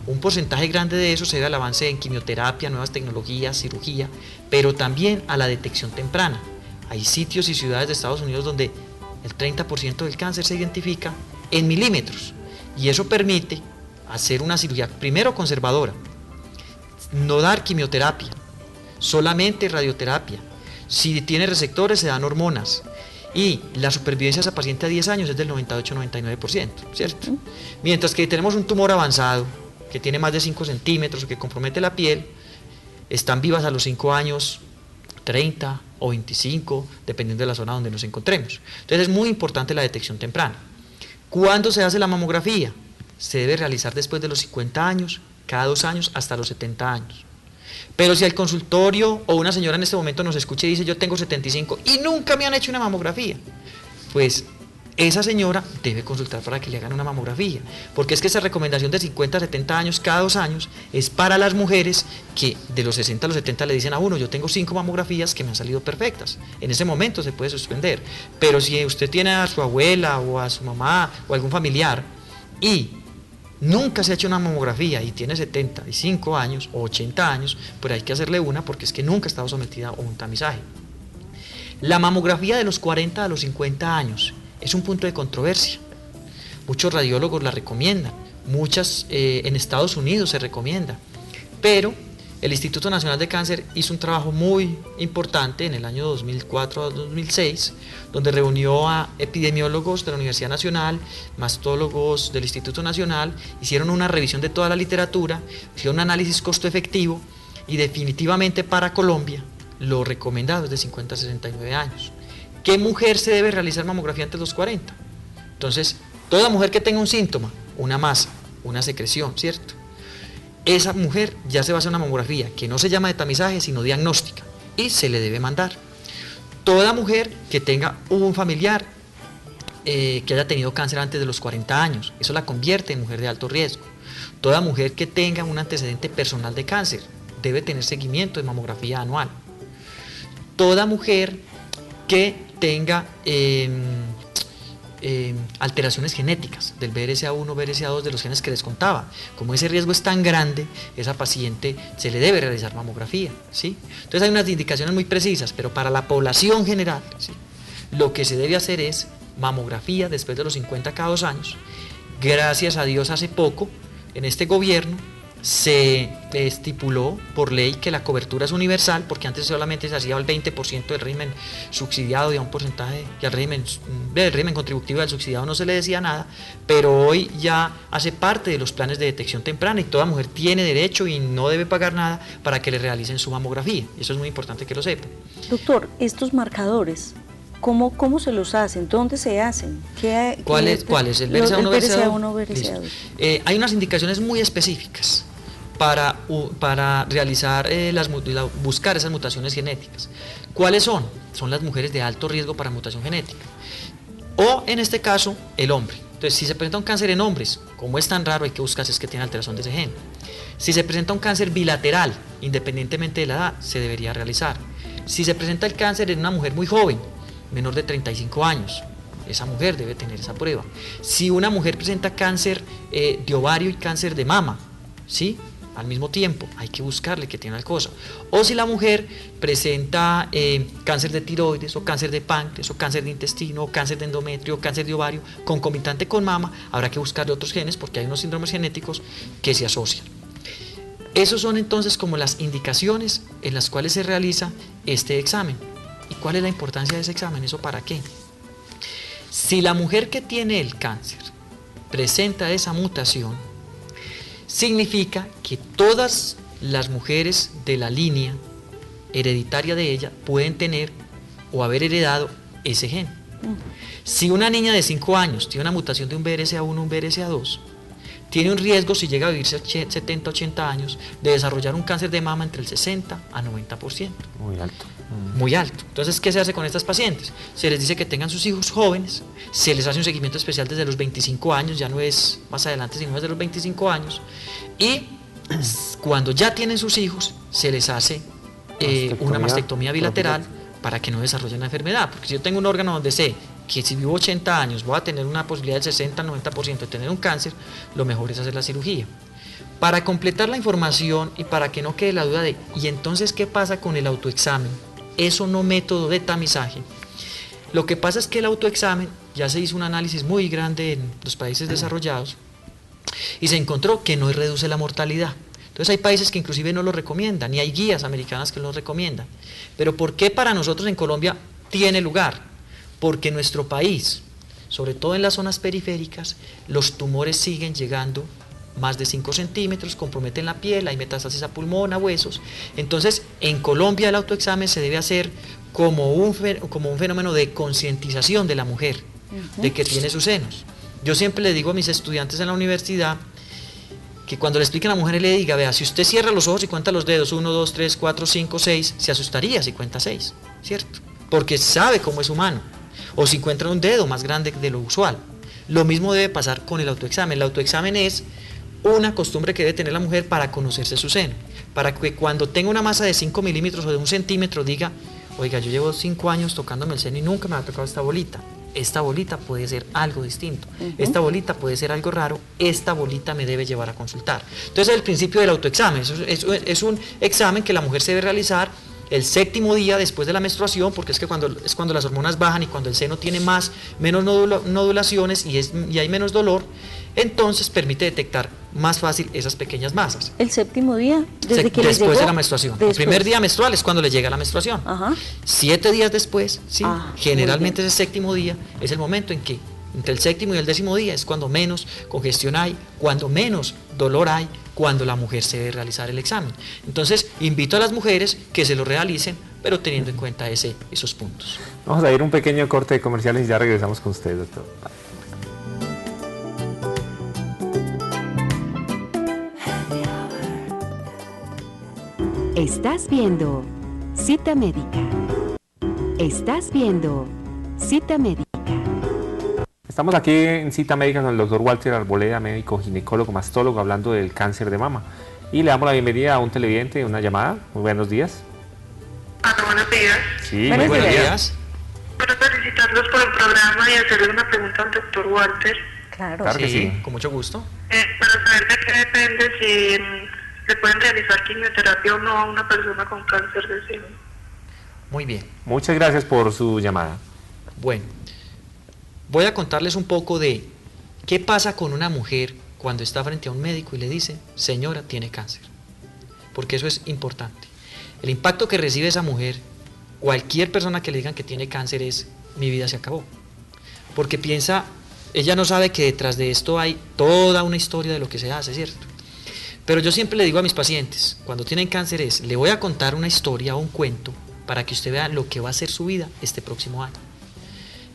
Un porcentaje grande de eso se debe al avance en quimioterapia, nuevas tecnologías, cirugía, pero también a la detección temprana. Hay sitios y ciudades de Estados Unidos donde el 30% del cáncer se identifica en milímetros y eso permite hacer una cirugía primero conservadora, no dar quimioterapia, solamente radioterapia. Si tiene receptores se dan hormonas y la supervivencia de esa paciente a 10 años es del 98-99%, ¿cierto? Mientras que tenemos un tumor avanzado que tiene más de 5 centímetros o que compromete la piel, están vivas a los 5 años 30 o 25, dependiendo de la zona donde nos encontremos. Entonces es muy importante la detección temprana. ¿Cuándo se hace la mamografía? Se debe realizar después de los 50 años, cada 2 años hasta los 70 años. Pero si el consultorio o una señora en este momento nos escucha y dice yo tengo 75 y nunca me han hecho una mamografía, pues esa señora debe consultar para que le hagan una mamografía, porque es que esa recomendación de 50 a 70 años cada 2 años es para las mujeres que de los 60 a los 70 le dicen a uno, yo tengo 5 mamografías que me han salido perfectas. En ese momento se puede suspender, pero si usted tiene a su abuela o a su mamá o algún familiar y nunca se ha hecho una mamografía y tiene 75 años o 80 años, pues hay que hacerle una porque es que nunca ha estado sometida a un tamizaje. La mamografía de los 40 a los 50 años es un punto de controversia. Muchos radiólogos la recomiendan, muchas en Estados Unidos se recomienda, pero el Instituto Nacional de Cáncer hizo un trabajo muy importante en el año 2004 a 2006, donde reunió a epidemiólogos de la Universidad Nacional, mastólogos del Instituto Nacional, hicieron una revisión de toda la literatura, hicieron un análisis costo-efectivo y definitivamente para Colombia lo recomendado es de 50 a 69 años. ¿Qué mujer se debe realizar mamografía antes de los 40? Entonces, toda mujer que tenga un síntoma, una masa, una secreción, ¿cierto? Esa mujer ya se va a hacer una mamografía que no se llama de tamizaje sino diagnóstica y se le debe mandar. Toda mujer que tenga un familiar que haya tenido cáncer antes de los 40 años, eso la convierte en mujer de alto riesgo. Toda mujer que tenga un antecedente personal de cáncer debe tener seguimiento de mamografía anual. Toda mujer que tenga alteraciones genéticas del BRCA1, BRCA2, de los genes que les contaba. Como ese riesgo es tan grande, esa paciente se le debe realizar mamografía, ¿sí? Entonces hay unas indicaciones muy precisas, pero para la población general, ¿sí?, lo que se debe hacer es mamografía después de los 50 cada 2 años. Gracias a Dios hace poco, en este gobierno, se estipuló por ley que la cobertura es universal, porque antes solamente se hacía el 20% del régimen subsidiado y a un porcentaje, y al régimen contributivo del subsidiado no se le decía nada, pero hoy ya hace parte de los planes de detección temprana y toda mujer tiene derecho y no debe pagar nada para que le realicen su mamografía, y eso es muy importante que lo sepan. Doctor, estos marcadores, ¿cómo se los hacen? ¿Dónde se hacen? ¿Cuál es? ¿El BRCA1, BRCA1, BRCA2? Hay unas indicaciones muy específicas para realizar, buscar esas mutaciones genéticas. ¿Cuáles son? Son las mujeres de alto riesgo para mutación genética. O en este caso, el hombre. Entonces, si se presenta un cáncer en hombres, como es tan raro, hay que buscar si es que tiene alteración de ese gen. Si se presenta un cáncer bilateral, independientemente de la edad, se debería realizar. Si se presenta el cáncer en una mujer muy joven, menor de 35 años, esa mujer debe tener esa prueba. Si una mujer presenta cáncer de ovario y cáncer de mama, ¿sí?, al mismo tiempo, hay que buscarle que tiene una cosa. O si la mujer presenta cáncer de tiroides, o cáncer de páncreas, o cáncer de intestino, o cáncer de endometrio, o cáncer de ovario, concomitante con mama, habrá que buscarle otros genes porque hay unos síndromes genéticos que se asocian. Esos son entonces como las indicaciones en las cuales se realiza este examen. ¿Y cuál es la importancia de ese examen? ¿Eso para qué? Si la mujer que tiene el cáncer presenta esa mutación, significa que todas las mujeres de la línea hereditaria de ella pueden tener o haber heredado ese gen. Si una niña de 5 años tiene una mutación de un BRCA1 o un BRCA2, tiene un riesgo, si llega a vivir 70, 80 años, de desarrollar un cáncer de mama entre el 60 a 90%. Muy alto. Muy alto. Entonces, ¿qué se hace con estas pacientes? Se les dice que tengan sus hijos jóvenes, se les hace un seguimiento especial desde los 25 años, ya no es más adelante, sino desde los 25 años, y cuando ya tienen sus hijos, se les hace una mastectomía bilateral para que no desarrollen la enfermedad, porque si yo tengo un órgano donde sé que si vivo 80 años voy a tener una posibilidad del 60-90% de tener un cáncer, lo mejor es hacer la cirugía. Para completar la información y para que no quede la duda de ¿y entonces qué pasa con el autoexamen? Eso no método de tamizaje. Lo que pasa es que el autoexamen, ya se hizo un análisis muy grande en los países desarrollados y se encontró que no reduce la mortalidad. Entonces hay países que inclusive no lo recomiendan y hay guías americanas que lo recomiendan. Pero ¿por qué para nosotros en Colombia tiene lugar? Porque en nuestro país, sobre todo en las zonas periféricas, los tumores siguen llegando más de 5 centímetros, comprometen la piel, hay metástasis a pulmón, a huesos. Entonces, en Colombia el autoexamen se debe hacer como un fenómeno de concientización de la mujer, de que tiene sus senos. Yo siempre le digo a mis estudiantes en la universidad que cuando le expliquen a la mujer y le diga, vea, si usted cierra los ojos y cuenta los dedos, 1, 2, 3, 4, 5, 6, se asustaría si cuenta 6, ¿cierto? Porque sabe cómo es humano. O si encuentra un dedo más grande de lo usual. Lo mismo debe pasar con el autoexamen. El autoexamen es una costumbre que debe tener la mujer para conocerse su seno, para que cuando tenga una masa de 5 milímetros o de 1 centímetro diga, oiga, yo llevo 5 años tocándome el seno y nunca me ha tocado esta bolita. esta bolita puede ser algo distinto, esta bolita puede ser algo raro, esta bolita me debe llevar a consultar. Entonces el principio del autoexamen, es un examen que la mujer se debe realizar el 7º día después de la menstruación, porque es cuando las hormonas bajan y cuando el seno tiene menos nodulaciones y hay menos dolor, entonces permite detectar más fácil esas pequeñas masas. El 7º día, desde que les después llegó, de la menstruación. El primer día menstrual es cuando le llega la menstruación. 7 días después, ¿sí? Generalmente ese 7º día es el momento en que entre el 7º y el 10º día es cuando menos congestión hay, cuando menos dolor hay, cuando la mujer se debe realizar el examen. Entonces, invito a las mujeres que se lo realicen, pero teniendo en cuenta esos puntos. Vamos a ir un pequeño corte de comerciales y ya regresamos con usted, doctor. Estás viendo Cita Médica. Estás viendo Cita Médica. Estamos aquí en Cita Médica con el doctor Walter Arboleda, médico ginecólogo, mastólogo, hablando del cáncer de mama. Y le damos la bienvenida a un televidente, una llamada. Muy buenos días. Buenos días. Sí, buenos muy buenos días. días. Quiero felicitarlos por el programa y hacerle una pregunta al doctor Walter. Claro. Claro que sí. Con mucho gusto. Para saber de qué depende si le pueden realizar quimioterapia o no a una persona con cáncer de seno. Muy bien. Muchas gracias por su llamada. Bueno, voy a contarles un poco de qué pasa con una mujer cuando está frente a un médico y le dice, señora, tiene cáncer. Porque eso es importante. El impacto que recibe esa mujer, cualquier persona que le digan que tiene cáncer, es, mi vida se acabó. Porque piensa, ella no sabe que detrás de esto hay toda una historia de lo que se hace, ¿cierto? Pero yo siempre le digo a mis pacientes, cuando tienen cáncer le voy a contar una historia o un cuento para que usted vea lo que va a ser su vida este próximo año.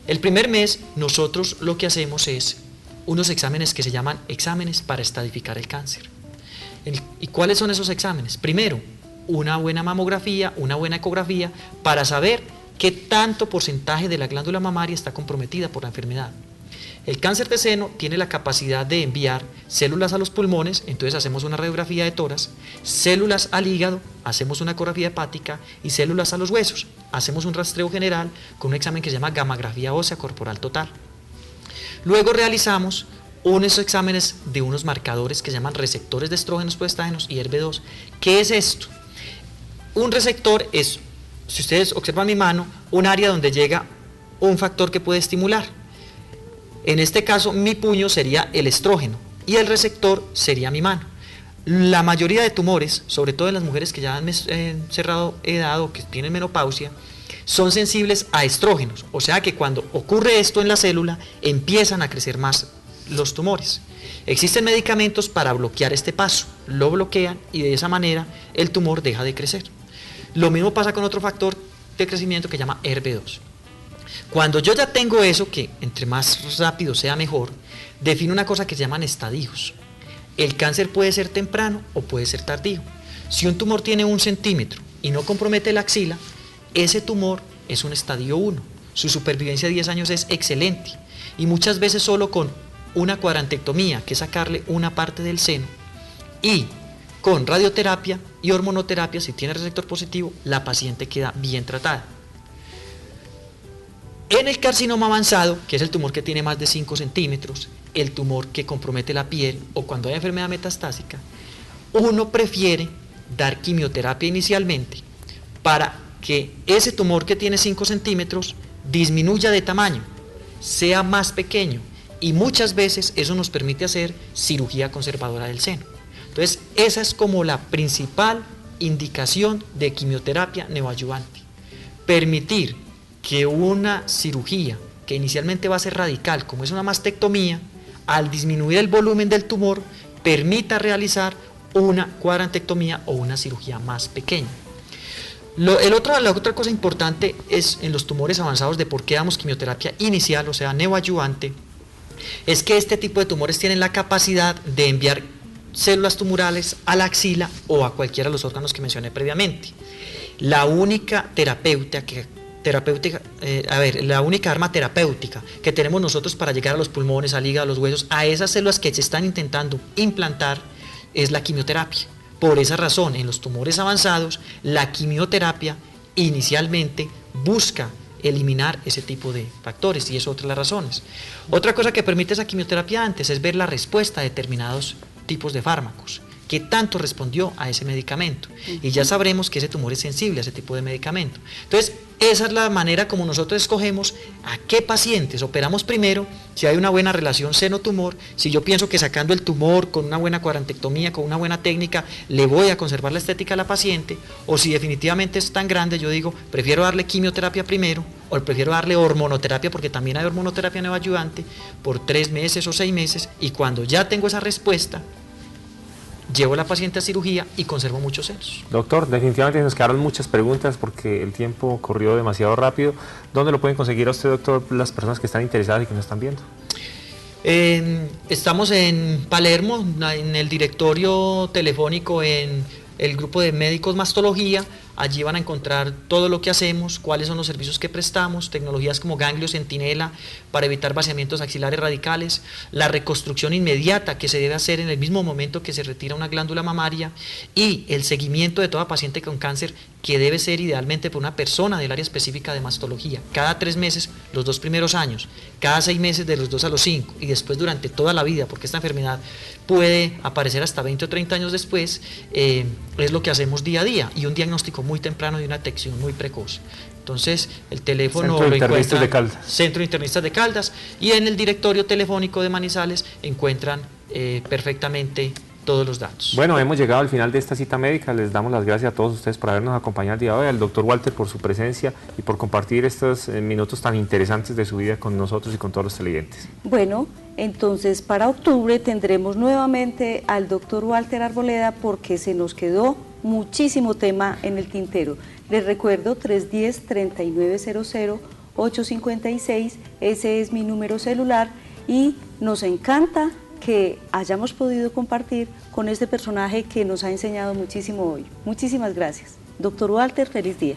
El primer mes nosotros lo que hacemos es unos exámenes que se llaman exámenes para estadificar el cáncer. ¿Y cuáles son esos exámenes? Primero, una buena mamografía, una buena ecografía para saber qué tanto porcentaje de la glándula mamaria está comprometida por la enfermedad. El cáncer de seno tiene la capacidad de enviar células a los pulmones, entonces hacemos una radiografía de tórax, células al hígado, hacemos una ecografía hepática y células a los huesos. Hacemos un rastreo general con un examen que se llama gammagrafía ósea corporal total. Luego realizamos unos exámenes de unos marcadores que se llaman receptores de estrógenos, proestágenos y HER2. ¿Qué es esto? Un receptor es, si ustedes observan mi mano, un área donde llega un factor que puede estimular. En este caso, mi puño sería el estrógeno y el receptor sería mi mano. La mayoría de tumores, sobre todo en las mujeres que ya han cerrado edad o que tienen menopausia, son sensibles a estrógenos. O sea que cuando ocurre esto en la célula, empiezan a crecer más los tumores. Existen medicamentos para bloquear este paso, lo bloquean y de esa manera el tumor deja de crecer. Lo mismo pasa con otro factor de crecimiento que se llama HER2. Cuando yo ya tengo eso, que entre más rápido sea mejor, defino una cosa que se llaman estadios. El cáncer puede ser temprano o puede ser tardío. Si un tumor tiene 1 centímetro y no compromete la axila, ese tumor es un estadio 1. Su supervivencia de 10 años es excelente. Y muchas veces solo con una cuadrantectomía, que es sacarle una parte del seno, y con radioterapia y hormonoterapia, si tiene receptor positivo, la paciente queda bien tratada. En el carcinoma avanzado, que es el tumor que tiene más de 5 centímetros, el tumor que compromete la piel o cuando hay enfermedad metastásica, uno prefiere dar quimioterapia inicialmente para que ese tumor que tiene 5 centímetros disminuya de tamaño, sea más pequeño y muchas veces eso nos permite hacer cirugía conservadora del seno. Entonces, esa es como la principal indicación de quimioterapia neoadyuvante. Permitir que una cirugía que inicialmente va a ser radical, como es una mastectomía, al disminuir el volumen del tumor, permita realizar una cuadrantectomía o una cirugía más pequeña. La otra cosa importante es en los tumores avanzados de por qué damos quimioterapia inicial, o sea, neoadyuvante, es que este tipo de tumores tienen la capacidad de enviar células tumorales a la axila o a cualquiera de los órganos que mencioné previamente. La única la única arma terapéutica que tenemos nosotros para llegar a los pulmones, al hígado, a los huesos, a esas células que se están intentando implantar, es la quimioterapia. Por esa razón, en los tumores avanzados, la quimioterapia inicialmente busca eliminar ese tipo de factores, y es otra de las razones. Otra cosa que permite esa quimioterapia antes es ver la respuesta a determinados tipos de fármacos, qué tanto respondió a ese medicamento, y ya sabremos que ese tumor es sensible a ese tipo de medicamento. Entonces, esa es la manera como nosotros escogemos a qué pacientes operamos primero, si hay una buena relación seno-tumor, si yo pienso que sacando el tumor con una buena cuadrantectomía, con una buena técnica, le voy a conservar la estética a la paciente, o si definitivamente es tan grande, yo digo, prefiero darle quimioterapia primero, o prefiero darle hormonoterapia, porque también hay hormonoterapia neoayudante, por 3 meses o 6 meses, y cuando ya tengo esa respuesta, llevo a la paciente a cirugía y conservo muchos senos. Doctor, definitivamente nos quedaron muchas preguntas porque el tiempo corrió demasiado rápido. ¿Dónde lo pueden conseguir a usted, doctor, las personas que están interesadas y que nos están viendo? Estamos en Palermo, en el directorio telefónico, en el grupo de médicos mastología. Allí van a encontrar todo lo que hacemos, cuáles son los servicios que prestamos, tecnologías como ganglio centinela para evitar vaciamientos axilares radicales, la reconstrucción inmediata que se debe hacer en el mismo momento que se retira una glándula mamaria, y el seguimiento de toda paciente con cáncer, que debe ser idealmente por una persona del área específica de mastología, cada 3 meses los 2 primeros años, cada 6 meses de los 2 a los 5, y después durante toda la vida, porque esta enfermedad puede aparecer hasta 20 o 30 años después. Es lo que hacemos día a día, y un diagnóstico muy temprano y una detección muy precoz. Entonces, el teléfono Centro lo de Internistas encuentran de Caldas. Centro de Internistas de Caldas, y en el directorio telefónico de Manizales encuentran perfectamente todos los datos. Bueno, hemos llegado al final de esta cita médica. Les damos las gracias a todos ustedes por habernos acompañado el día de hoy, al doctor Walter por su presencia y por compartir estos minutos tan interesantes de su vida con nosotros y con todos los televidentes. Bueno, entonces para octubre tendremos nuevamente al doctor Walter Arboleda, porque se nos quedó muchísimo tema en el tintero. Les recuerdo 310-3900, 856, ese es mi número celular, y nos encanta que hayamos podido compartir con este personaje que nos ha enseñado muchísimo hoy. Muchísimas gracias. Doctor Walter, feliz día.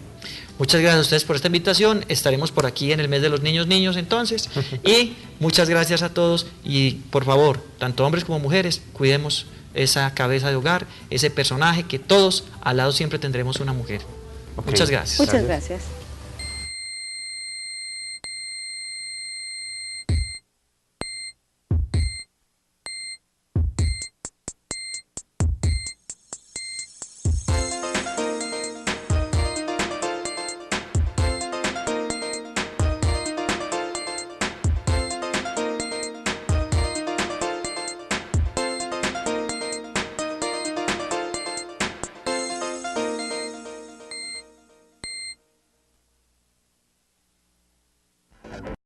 Muchas gracias a ustedes por esta invitación. Estaremos por aquí en el mes de los niños entonces, y muchas gracias a todos, y por favor, tanto hombres como mujeres, cuidemos esa cabeza de hogar, ese personaje, que todos al lado siempre tendremos una mujer. Okay. Muchas gracias. Muchas gracias.